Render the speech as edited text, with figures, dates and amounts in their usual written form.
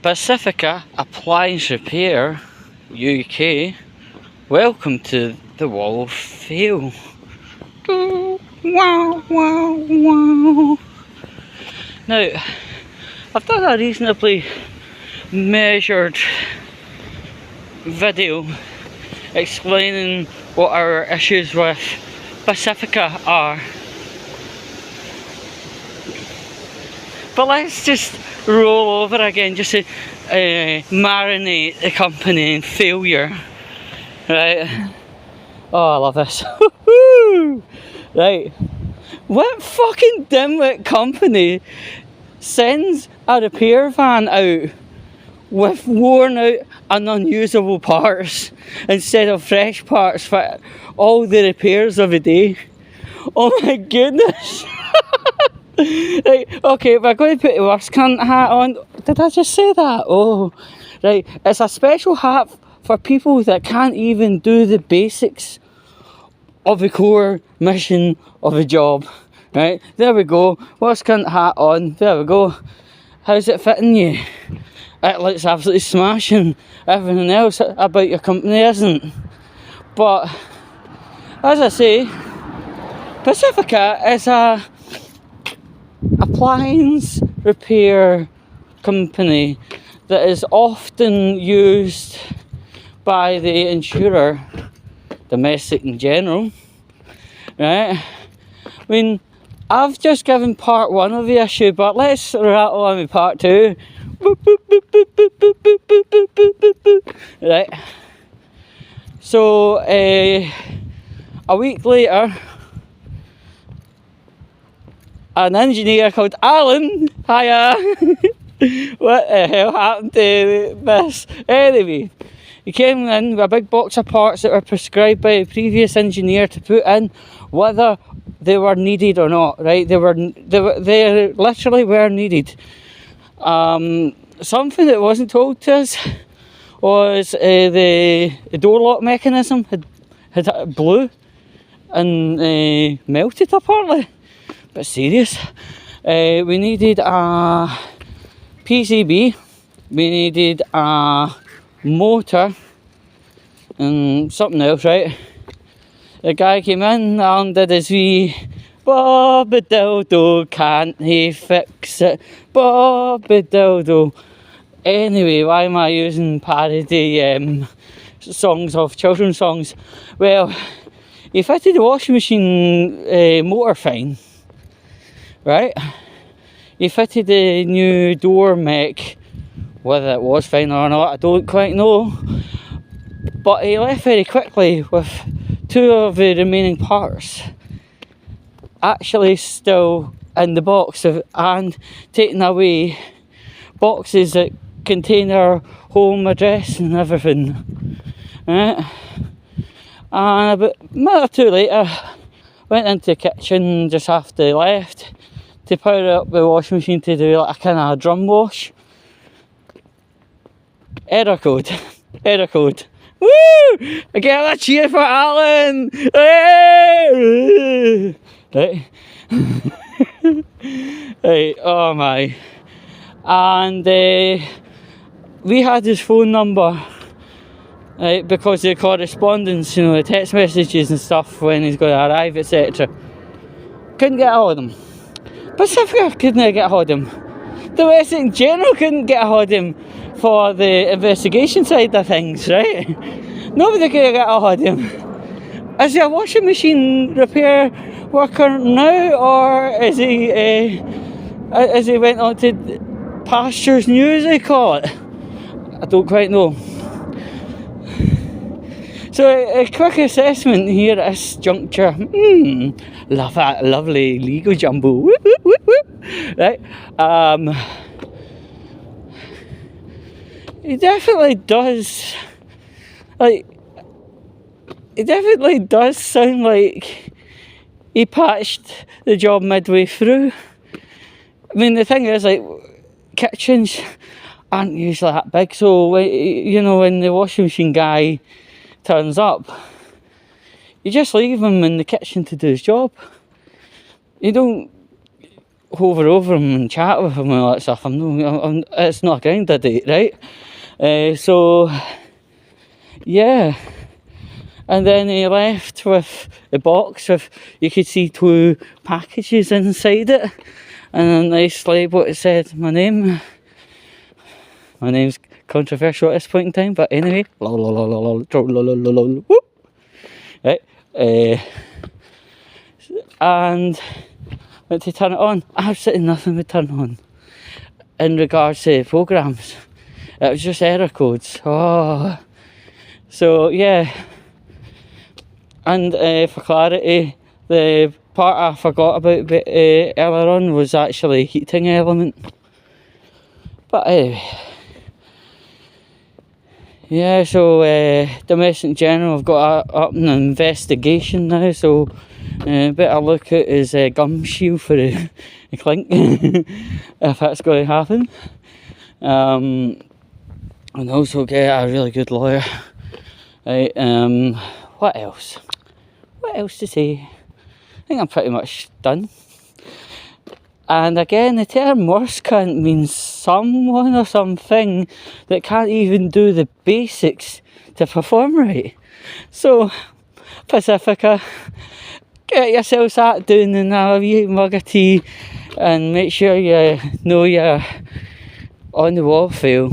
Pacifica Appliance Repair UK. Welcome to the Wall of Fame. Wow, wow, wow. Now, I've done a reasonably measured video explaining what our issues with Pacifica are. But let's just roll over again, just to marinate the company in failure. Right? Oh, I love this. Right. What fucking dimwit company sends a repair van out with worn out and unusable parts instead of fresh parts for all the repairs of the day? Oh my goodness. Right, okay, we're going to put the worst cunt hat on. Did I just say that? Oh, right. It's a special hat for people that can't even do the basics of the core mission of the job. Right, there we go. Worst cunt hat on. There we go. How's it fitting you? It looks absolutely smashing. Everything else about your company isn't. But, as I say, Pacifica is a appliance repair company that is often used by the insurer, domestic in general, right? I mean, I've just given part one of the issue, but let's rattle on with part two. Right. So, a week later, an engineer called Alan, hiya, what the hell happened to this? Anyway, he came in with a big box of parts that were prescribed by a previous engineer to put in, whether they were needed or not, right? They literally were needed. Something that wasn't told to us was the door lock mechanism had blew and melted apparently. Bit serious. We needed a PCB, we needed a motor and something else, right? The guy came in and did his wee Bobby Dildo, can't he fix it? Bobby Dildo. Anyway, why am I using parody songs of children's songs? Well, he fitted the washing machine motor fine. Right, he fitted the new door mech, whether it was fine or not, I don't quite know. But he left very quickly with two of the remaining parts actually still in the box and taking away boxes that contain our home address and everything. Right? And about a minute or two later, went into the kitchen just after he left to power up the washing machine to do like a kind of drum wash. Error code. Error code. Woo! Again, a cheer for Alan! Right. Right, oh my. And we had his phone number, right, because of the correspondence, you know, the text messages and stuff when he's going to arrive, etc. Couldn't get a hold of him. Pacifica couldn't get a hold of him. The West in general couldn't get a hold of him for the investigation side of things, right? Nobody could get a hold of him. Is he a washing machine repair worker now, or is he as he went on to Pastures News, they call it? I don't quite know. So a quick assessment here at this juncture. Love that lovely legal jumble. Whoop, whoop, whoop, whoop. Right. He definitely does. Like, it definitely does sound like he patched the job midway through. I mean, the thing is, like, kitchens aren't usually that big, so you know, when the washing machine guy turns up, you just leave him in the kitchen to do his job. You don't hover over him and chat with him and all that stuff. It's not a grinder date, right? So, yeah. And then he left with a box with, you could see 2 packages inside it. And a nice label that said my name. My name's controversial at this point in time, but anyway. Right. And went to turn it on. Absolutely nothing would turn on in regards to programs. It was just error codes. Oh. So yeah. And for clarity, the part I forgot about earlier on was actually heating element. But anyway. Yeah, so Domestic General have got up an investigation now, so better look at his gum shield for a clink if that's going to happen. And also get a really good lawyer. Right, what else? What else to say? I think I'm pretty much done. And again, the term worse cunt means someone or something that can't even do the basics to perform right. So, Pacifica, get yourself sat down in a wee mug of tea and make sure you know you're on the wall feel.